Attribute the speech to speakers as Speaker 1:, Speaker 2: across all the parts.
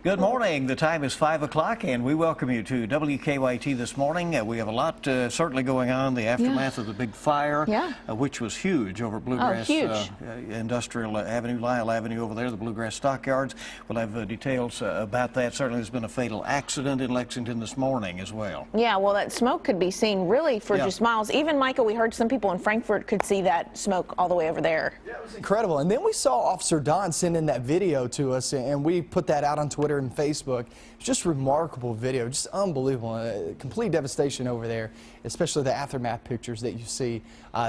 Speaker 1: Good morning. The time is 5 o'clock, and we welcome you to WKYT this morning. We have a lot certainly going on. The aftermath of the big fire, which was huge over Bluegrass Industrial Avenue, Lyle Avenue over there, the Bluegrass Stockyards. We'll have details about that. Certainly there's been a fatal accident in Lexington this morning as well.
Speaker 2: Yeah, well, that smoke could be seen really for just miles. Even, Michael, we heard some people in Frankfort could see that smoke all the way over there.
Speaker 3: Yeah, it was incredible. And then we saw Officer Don send in that video to us, and we put that out on Twitter and Facebook. It's just remarkable video, just unbelievable. Complete devastation over there, especially the aftermath pictures that you see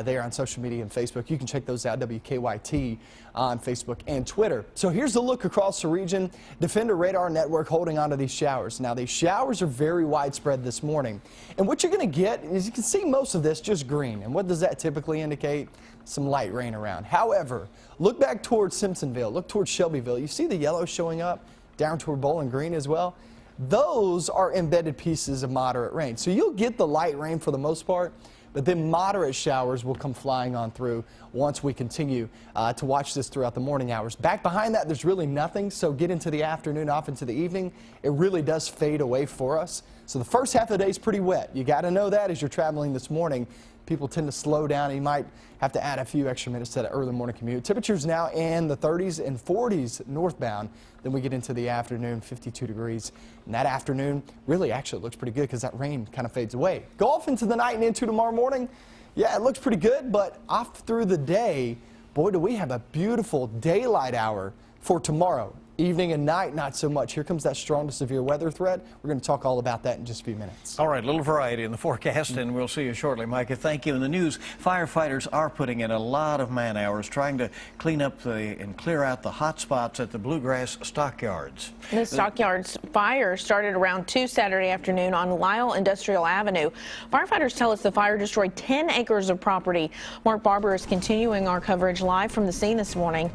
Speaker 3: there on social media and Facebook. You can check those out, WKYT on Facebook and Twitter. So here's a look across the region. Defender Radar Network holding on to these showers. Now, these showers are very widespread this morning. And what you're going to get is you can see most of this just green. And what does that typically indicate? Some light rain around. However, look back towards Simpsonville, look towards Shelbyville. You see the yellow showing up down toward Bowling Green as well. Those are embedded pieces of moderate rain. So you'll get the light rain for the most part, but then moderate showers will come flying on through once we continue to watch this throughout the morning hours. Back behind that, there's really nothing, so get into the afternoon, off into the evening, it really does fade away for us. So the first half of the day is pretty wet. You got to know that as you're traveling this morning. People tend to slow down, and you might have to add a few extra minutes to that early morning commute. Temperatures now in the 30s and 40s northbound. Then we get into the afternoon, 52 degrees. And that afternoon really actually looks pretty good because that rain kind of fades away. Go off into the night and into tomorrow morning. Yeah, it looks pretty good, but off through the day, boy, do we have a beautiful daylight hour for tomorrow. Evening and night, not so much. Here comes that strong to severe weather threat. We're going to talk all about that in just a few minutes.
Speaker 1: All right, a little variety in the forecast, and we'll see you shortly, Micah. Thank you. In the news, firefighters are putting in a lot of man hours trying to clean up and clear out the hot spots at the Bluegrass Stockyards.
Speaker 2: The Stockyards fire started around 2 Saturday afternoon on Lyle Industrial Avenue. Firefighters tell us the fire destroyed 10 acres of property. Mark Barber is continuing our coverage live from the scene this morning.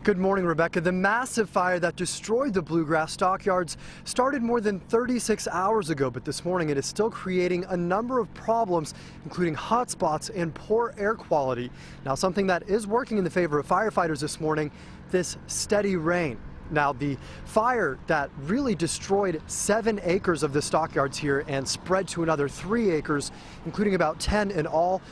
Speaker 4: Good morning, Rebecca. The massive fire that destroyed the Bluegrass Stockyards started more than 36 hours ago, but this morning it is still creating a number of problems, including hot spots and poor air quality. Now, something that is working in the favor of firefighters this morning, this steady rain. Now, the fire that really destroyed 7 acres of the stockyards here and spread to another 3 acres, including about 10 in all,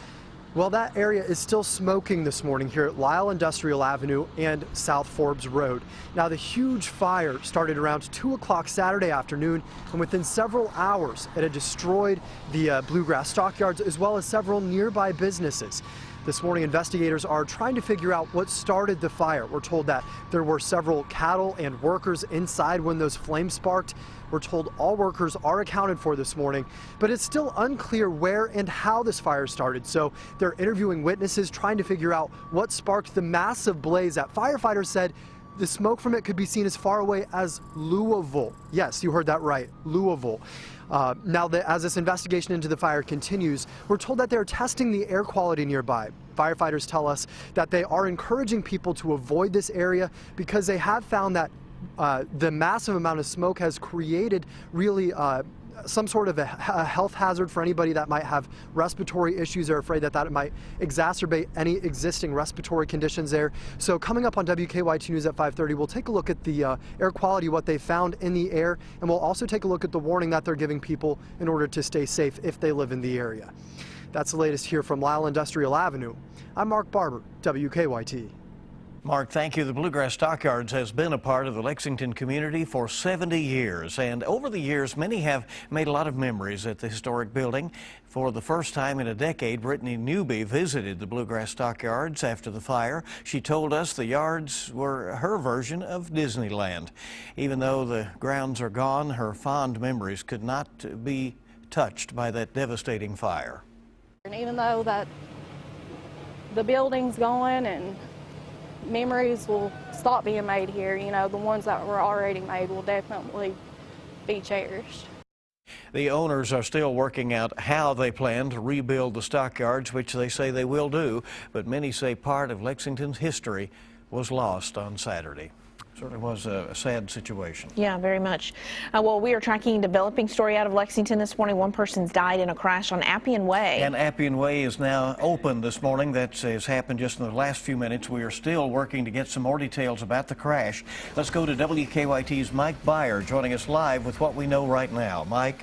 Speaker 4: well, that area is still smoking this morning here at Lyle Industrial Avenue and South Forbes Road. Now, the huge fire started around 2 o'clock Saturday afternoon, and within several hours, it had destroyed the Bluegrass Stockyards as well as several nearby businesses. This morning, investigators are trying to figure out what started the fire. We're told that there were several cattle and workers inside when those flames sparked. We're told all workers are accounted for this morning, but it's still unclear where and how this fire started. So they're interviewing witnesses, trying to figure out what sparked the massive blaze that firefighters said the smoke from it could be seen as far away as Louisville. Yes, you heard that right, Louisville. Now, as this investigation into the fire continues, we're told that they're testing the air quality nearby. Firefighters tell us that they are encouraging people to avoid this area because they have found that the massive amount of smoke has created really some sort of a health hazard for anybody that might have respiratory issues or afraid that it might exacerbate any existing respiratory conditions there. So coming up on WKYT News at 5:30, we'll take a look at the air quality, what they found in the air, and we'll also take a look at the warning that they're giving people in order to stay safe if they live in the area. That's the latest here from Lyle Industrial Avenue. I'm Mark Barber, WKYT.
Speaker 1: Mark, thank you. The Bluegrass Stockyards has been a part of the Lexington community for 70 years. And over the years, many have made a lot of memories at the historic building. For the first time in a decade, Brittany Newby visited the Bluegrass Stockyards after the fire. She told us the yards were her version of Disneyland. Even though the grounds are gone, her fond memories could not be touched by that devastating fire.
Speaker 5: And even though that the building's gone and memories will stop being made here, you know, the ones that were already made will definitely be cherished.
Speaker 1: The owners are still working out how they plan to rebuild the stockyards, which they say they will do, but many say part of Lexington's history was lost on Saturday. Certainly was a sad situation.
Speaker 2: Yeah, very much. Well, we are tracking a developing story out of Lexington this morning. One person's died in a crash on Appian Way.
Speaker 1: And Appian Way is now open this morning. That has happened just in the last few minutes. We are still working to get some more details about the crash. Let's go to WKYT's Mike Byer joining us live with what we know right now. Mike?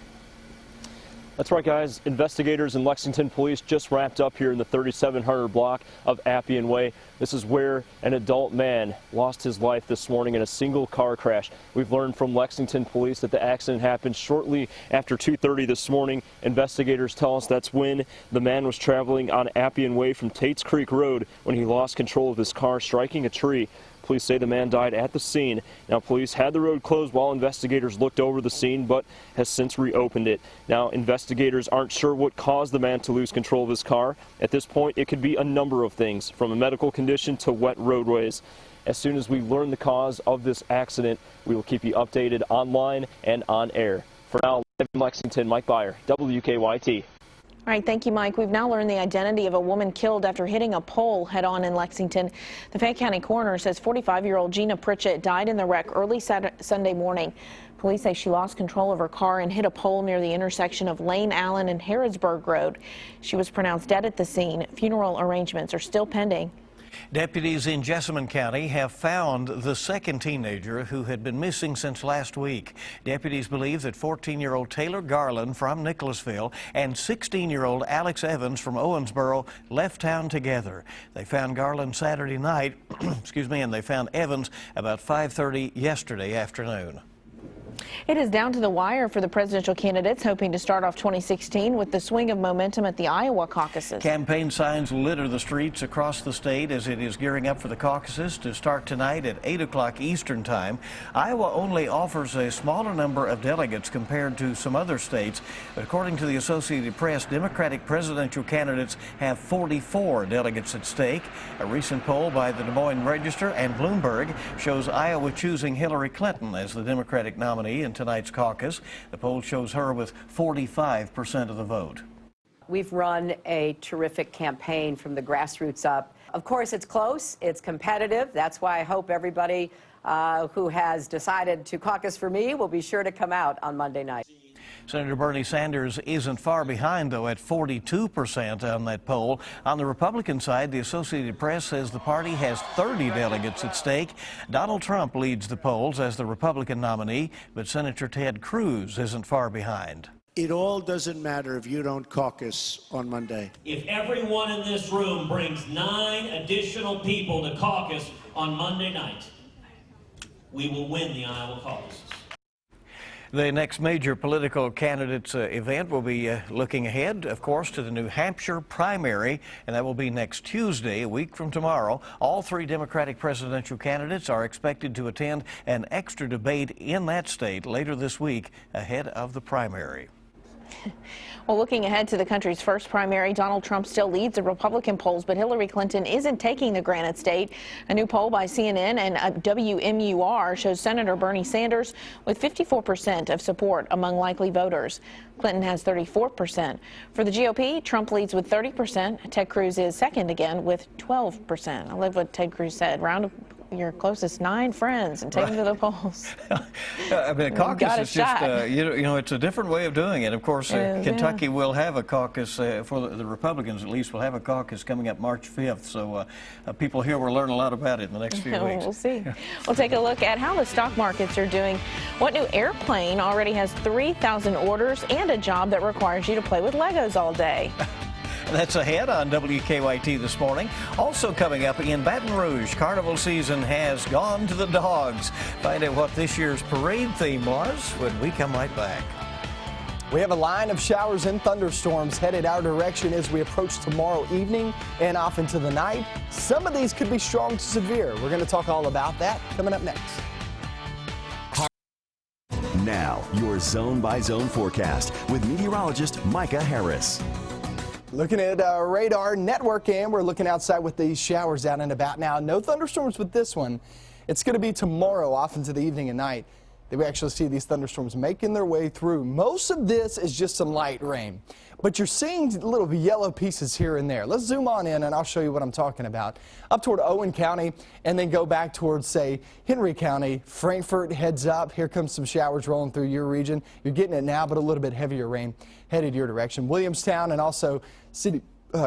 Speaker 6: That's right, guys. Investigators and Lexington police just wrapped up here in the 3700 block of Appian Way. This is where an adult man lost his life this morning in a single car crash. We've learned from Lexington police that the accident happened shortly after 2:30 this morning. Investigators tell us that's when the man was traveling on Appian Way from Tates Creek Road when he lost control of his car, striking a tree. Police say the man died at the scene. Now, police had the road closed while investigators looked over the scene, but has since reopened it. Now, investigators aren't sure what caused the man to lose control of his car. At this point, it could be a number of things, from a medical condition to wet roadways. As soon as we learn the cause of this accident, we will keep you updated online and on air. For now, live in Lexington, Mike Byer, WKYT.
Speaker 2: All right, thank you, Mike. We've now learned the identity of a woman killed after hitting a pole head-on in Lexington. The Fayette County coroner says 45-year-old Gina Pritchett died in the wreck early Sunday morning. Police say she lost control of her car and hit a pole near the intersection of Lane Allen and Harrodsburg Road. She was pronounced dead at the scene. Funeral arrangements are still pending.
Speaker 1: Deputies in Jessamine County have found the second teenager who had been missing since last week. Deputies believe that 14-year-old Taylor Garland from Nicholasville and 16-year-old Alex Evans from Owensboro left town together. They found Garland Saturday night, and they found Evans about 5:30 yesterday afternoon.
Speaker 2: It is down to the wire for the presidential candidates hoping to start off 2016 with the swing of momentum at the Iowa caucuses.
Speaker 1: Campaign signs litter the streets across the state as it is gearing up for the caucuses to start tonight at 8 o'clock Eastern Time. Iowa only offers a smaller number of delegates compared to some other states. But according to the Associated Press, Democratic presidential candidates have 44 delegates at stake. A recent poll by the Des Moines Register and Bloomberg shows Iowa choosing Hillary Clinton as the Democratic nominee in tonight's caucus. The poll shows her with 45% of the vote.
Speaker 7: We've run a terrific campaign from the grassroots up. Of course, it's close, it's competitive. That's why I hope everybody who has decided to caucus for me will be sure to come out on Monday night.
Speaker 1: Senator Bernie Sanders isn't far behind, though, at 42% on that poll. On the Republican side, the Associated Press says the party has 30 delegates at stake. Donald Trump leads the polls as the Republican nominee, but Senator Ted Cruz isn't far behind.
Speaker 8: It all doesn't matter if you don't caucus on Monday.
Speaker 9: If everyone in this room brings 9 additional people to caucus on Monday night, we will win the Iowa caucuses.
Speaker 1: The next major political candidates event will be looking ahead, of course, to the New Hampshire primary, and that will be next Tuesday, a week from tomorrow. All 3 Democratic presidential candidates are expected to attend an extra debate in that state later this week ahead of the primary.
Speaker 2: Well, looking ahead to the country's first primary, Donald Trump still leads the Republican polls, but Hillary Clinton isn't taking the Granite State. A new poll by CNN and WMUR shows Senator Bernie Sanders with 54% of support among likely voters. Clinton has 34%. For the GOP, Trump leads with 30%. Ted Cruz is second again with 12%. I love what Ted Cruz said. Round of your closest 9 friends and take them to the polls.
Speaker 1: I mean, a caucus is just, you know, it's a different way of doing it. Of course, Kentucky will have a caucus, for the Republicans at least, will have a caucus coming up March 5th. So people here will learn a lot about it in the next few weeks.
Speaker 2: We'll see. We'll take a look at how the stock markets are doing. What new airplane already has 3,000 orders and a job that requires you to play with Legos all day?
Speaker 1: That's ahead on WKYT this morning. Also coming up in Baton Rouge, carnival season has gone to the dogs. Find out what this year's parade theme was when we come right back.
Speaker 3: We have a line of showers and thunderstorms headed our direction as we approach tomorrow evening and off into the night. Some of these could be strong to severe. We're going to talk all about that coming up next.
Speaker 10: Now, your zone-by-zone forecast with meteorologist Micah Harris.
Speaker 3: Looking at radar network, and we're looking outside with these showers out and about now. No thunderstorms with this one. It's going to be tomorrow off into the evening and night. that we actually see these thunderstorms making their way through. Most of this is just some light rain, but you're seeing little yellow pieces here and there. Let's zoom on in and I'll show you what I'm talking about. Up toward Owen County and then go back towards, say, Henry County. Frankfort heads up. Here comes some showers rolling through your region. You're getting it now, but a little bit heavier rain headed your direction. Williamstown and also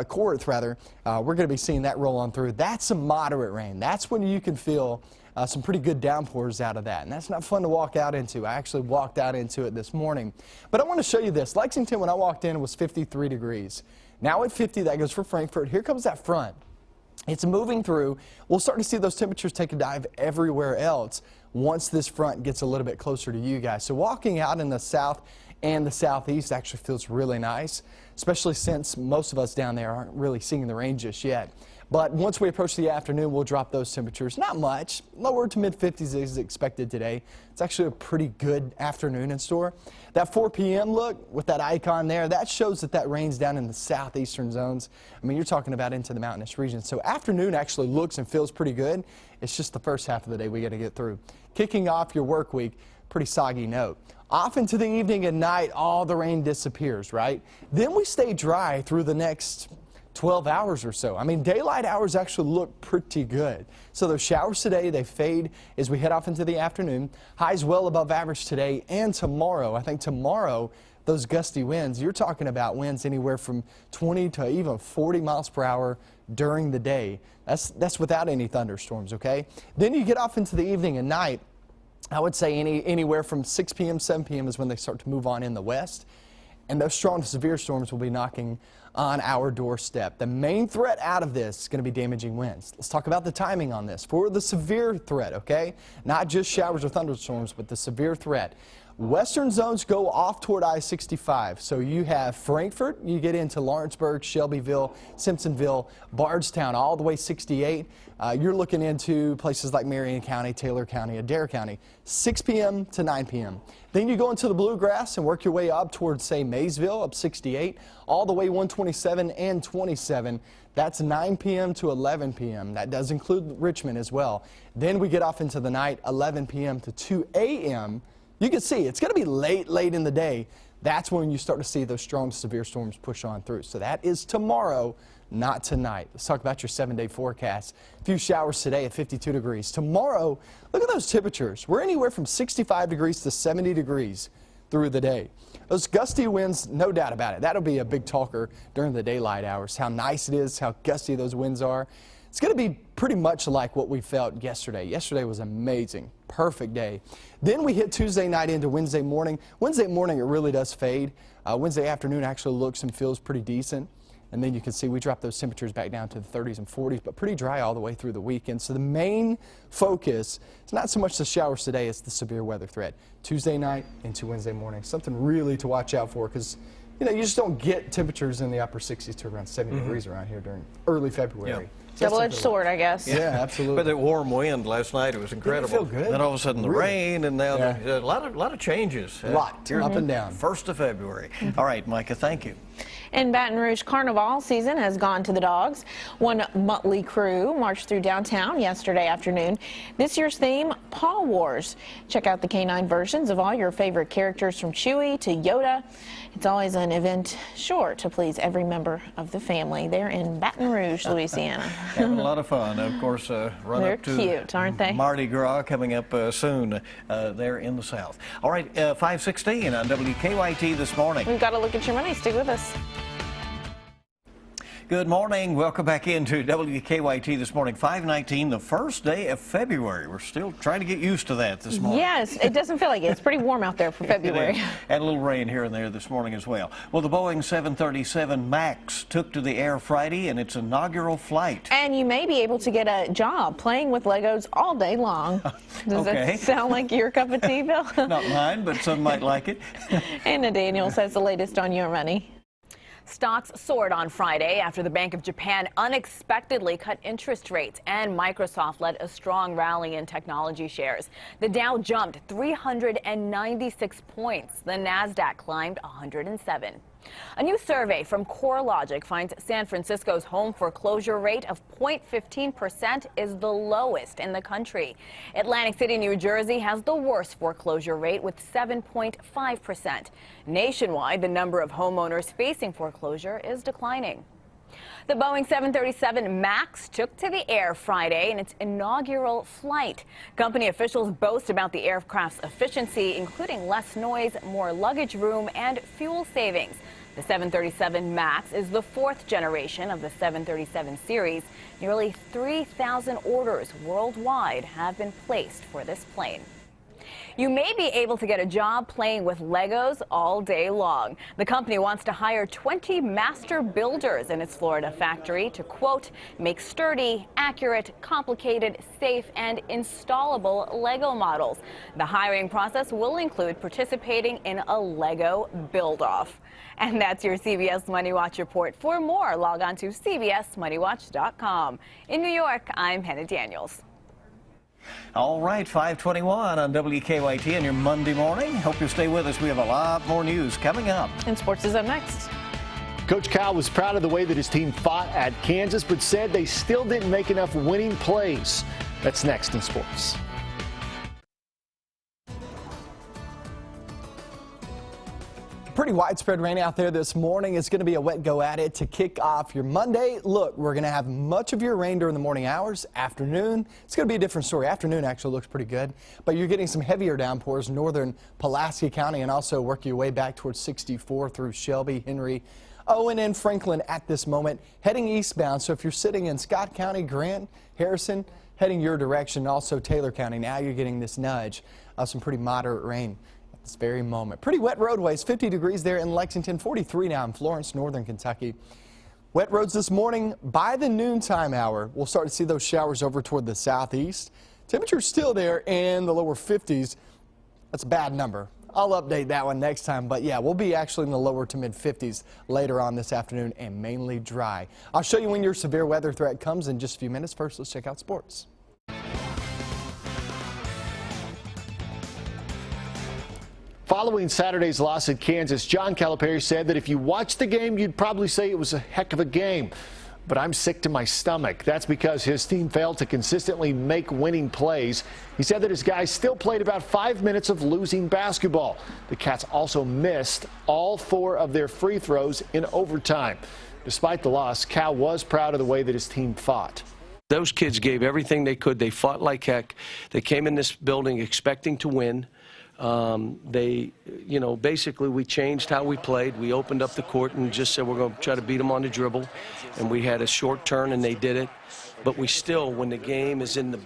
Speaker 3: Corinth, rather, we're going to be seeing that roll on through. That's some moderate rain. That's when you can feel some pretty good downpours out of that, and that's not fun to walk out into. I actually walked out into it this morning. But I want to show you this. Lexington, when I walked in, was 53 degrees. Now at 50, that goes for Frankfort. Here comes that front. It's moving through. We'll start to see those temperatures take a dive everywhere else once this front gets a little bit closer to you guys. So walking out in the south and the southeast actually feels really nice, especially since most of us down there aren't really seeing the rain just yet. But once we approach the afternoon, we'll drop those temperatures. Not much, lower to mid-50s is expected today. It's actually a pretty good afternoon in store. That 4 p.m. look with that icon there, that shows that rain's down in the southeastern zones. I mean, you're talking about into the mountainous regions. So afternoon actually looks and feels pretty good. It's just the first half of the day we got to get through. Kicking off your work week, pretty soggy note. Off into the evening and night, all the rain disappears, right? Then we stay dry through the next 12 hours or so. I mean, daylight hours actually look pretty good. So those showers today, they fade as we head off into the afternoon. Highs well above average today and tomorrow. I think tomorrow, those gusty winds, you're talking about winds anywhere from 20 to even 40 miles per hour during the day. That's without any thunderstorms, okay? Then you get off into the evening and night. I would say anywhere from 6 p.m., 7 p.m. is when they start to move on in the west. And those strong to severe storms will be knocking on our doorstep. The main threat out of this is going to be damaging winds. Let's talk about the timing on this. For the severe threat, okay? Not just showers or thunderstorms, but the severe threat. Western zones go off toward I-65. So you have Frankfort, you get into Lawrenceburg, Shelbyville, Simpsonville, Bardstown, all the way 68. You're looking into places like Marion County, Taylor County, Adair County, 6 p.m. to 9 p.m. Then you go into the bluegrass and work your way up towards, say, Maysville, up 68, all the way 127 and 27. That's 9 p.m. to 11 p.m. That does include Richmond as well. Then we get off into the night, 11 p.m. to 2 a.m. You can see it's going to be late in the day. That's when you start to see those strong severe storms push on through. So that is tomorrow, not tonight. Let's talk about your 7-day forecast. A few showers today at 52 degrees. Tomorrow, look at those temperatures. We're anywhere from 65 degrees to 70 degrees through the day. Those gusty winds, no doubt about it. That'll be a big talker during the daylight hours. How nice it is, how gusty those winds are. It's going to be pretty much like what we felt yesterday. Yesterday was amazing. Perfect day. Then we hit Tuesday night into Wednesday morning. Wednesday morning, it really does fade. Wednesday afternoon actually looks and feels pretty decent. And then you can see we drop those temperatures back down to the 30s and 40s, but pretty dry all the way through the weekend. So the main focus is not so much the showers today, it's the severe weather threat. Tuesday night into Wednesday morning. Something really to watch out for because you just don't get temperatures in the upper 60s to around 70 degrees around here during early February.
Speaker 1: Yeah.
Speaker 3: So
Speaker 2: double-edged sword, I guess.
Speaker 3: Yeah, absolutely.
Speaker 1: But that warm wind last night, it was incredible.
Speaker 3: Didn't it feel good?
Speaker 1: Then all of a sudden the
Speaker 3: Really?
Speaker 1: rain, and now a lot of changes.
Speaker 3: A lot, up and down.
Speaker 1: 1st of February. All right, Micah, thank you.
Speaker 2: In Baton Rouge, Carnival season has gone to the dogs. One motley crew marched through downtown yesterday afternoon. This year's theme, Paw Wars. Check out the canine versions of all your favorite characters from Chewie to Yoda. It's always an event sure to please every member of the family. They're in Baton Rouge, Louisiana.
Speaker 1: Having a lot of fun. Of course, run
Speaker 2: They're
Speaker 1: up to
Speaker 2: cute, aren't they?
Speaker 1: Mardi Gras coming up soon there in the South. All right, 5:16 on WKYT this morning.
Speaker 2: We've got to look at your money. Stick with us.
Speaker 1: Good morning. Welcome back into WKYT this morning. 5:19, the first day of February. We're still trying to get used to that this morning.
Speaker 2: Yes, it doesn't feel like it. It's pretty warm out there for February.
Speaker 1: And a little rain here and there this morning as well. Well, the Boeing 737 MAX took to the air Friday in its inaugural flight.
Speaker 2: And you may be able to get a job playing with Legos all day long. Does that sound like your cup of tea, Bill?
Speaker 1: Not mine, but some might like it.
Speaker 2: Anna Daniels has the latest on your money.
Speaker 11: Stocks soared on Friday after the Bank of Japan unexpectedly cut interest rates, and Microsoft led a strong rally in technology shares. The Dow jumped 396 points. The Nasdaq climbed 107. A new survey from CoreLogic finds San Francisco's home foreclosure rate of 0.15% is the lowest in the country. Atlantic City, New Jersey has the worst foreclosure rate with 7.5%. Nationwide, the number of homeowners facing foreclosure is declining. The Boeing 737 MAX took to the air Friday in its inaugural flight. Company officials boast about the aircraft's efficiency, including less noise, more luggage room, and fuel savings. The 737 MAX is the fourth generation of the 737 series. Nearly 3,000 orders worldwide have been placed for this plane. You may be able to get a job playing with Legos all day long. The company wants to hire 20 master builders in its Florida factory to, quote, make sturdy, accurate, complicated, safe, and installable Lego models. The hiring process will include participating in a Lego build-off. And that's your CBS Money Watch report. For more, log on to cbsmoneywatch.com. In New York, I'm Hannah Daniels.
Speaker 1: All right, 5:21 on WKYT on your Monday morning. Hope you stay with us. We have a lot more news coming up.
Speaker 2: And sports is up next.
Speaker 12: Coach Cal was proud of the way that his team fought at Kansas, but said they still didn't make enough winning plays. That's next in sports.
Speaker 3: Pretty widespread rain out there this morning. It's going to be a wet go at it to kick off your Monday. Look, we're going to have much of your rain during the morning hours. Afternoon, it's going to be a different story. Afternoon actually looks pretty good, but you're getting some heavier downpours northern Pulaski County and also work your way back towards 64 through Shelby, Henry, Owen, and Franklin at this moment, heading eastbound. So if you're sitting in Scott County, Grant, Harrison, heading your direction, also Taylor County, now you're getting this nudge of some pretty moderate rain. This very moment. Pretty wet roadways, 50 degrees there in Lexington, 43 now in Florence, northern Kentucky. Wet roads this morning. By the noontime hour, we'll start to see those showers over toward the southeast. Temperature's still there in the lower 50s. That's a bad number. I'll update that one next time, but yeah, we'll be actually in the lower to mid 50s later on this afternoon and mainly dry. I'll show you when your severe weather threat comes in just a few minutes. First, let's check out sports.
Speaker 12: Following Saturday's loss at Kansas, John Calipari said that if you watched the game, you'd probably say it was a heck of a game. But I'm sick to my stomach. That's because his team failed to consistently make winning plays. He said that his guys still played about 5 minutes of losing basketball. The Cats also missed all 4 of their free throws in overtime. Despite the loss, Cal was proud of the way that his team fought.
Speaker 13: Those kids gave everything they could. They fought like heck. They came in this building expecting to win. Basically we changed how we played. We opened up the court and just said we're going to try to beat them on the dribble. And we had a short turn and they did it. But we still, when the game is in the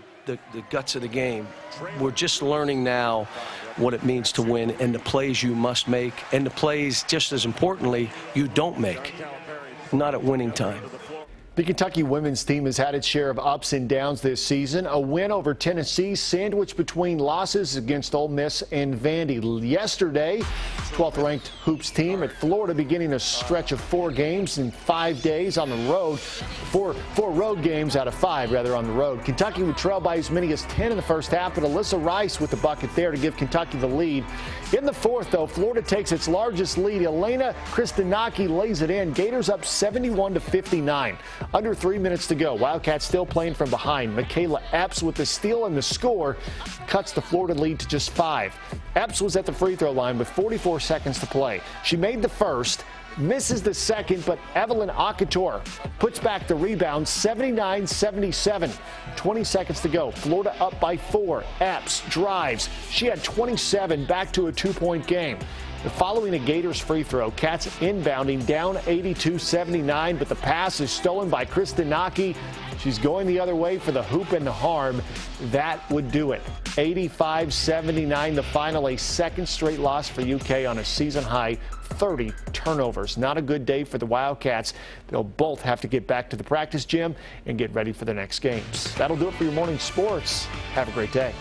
Speaker 13: guts of the game, we're just learning now what it means to win and the plays you must make and the plays, just as importantly, you don't make. Not at winning time.
Speaker 12: The Kentucky women's team has had its share of ups and downs this season. A win over Tennessee, sandwiched between losses against Ole Miss and Vandy. Yesterday, 12th-ranked Hoops team at Florida beginning a stretch of 4 games in 5 days on the road. Four road games out of 5, rather, on the road. Kentucky would trail by as many as 10 in the first half, but Alyssa Rice with the bucket there to give Kentucky the lead. In the fourth, though, Florida takes its largest lead. Elena Kristinaki lays it in. Gators up 71-59. Under 3 minutes to go. Wildcats still playing from behind. Michaela Epps with the steal and the score cuts the Florida lead to just 5. Epps was at the free throw line with 44 seconds to play. She made the first, misses the second, but Evelyn Akator puts back the rebound, 79-77. 20 seconds to go. Florida up by 4. Epps drives. She had 27, back to a 2-point game. Following a Gators free throw, Cats inbounding down 82-79, but the pass is stolen by Kristinaki. She's going the other way for the hoop and the harm. That would do it. 85-79 the final, a second straight loss for UK on a season high 30 turnovers. Not a good day for the Wildcats. They'll both have to get back to the practice gym and get ready for the next games. That'll do it for your morning sports. Have a great day.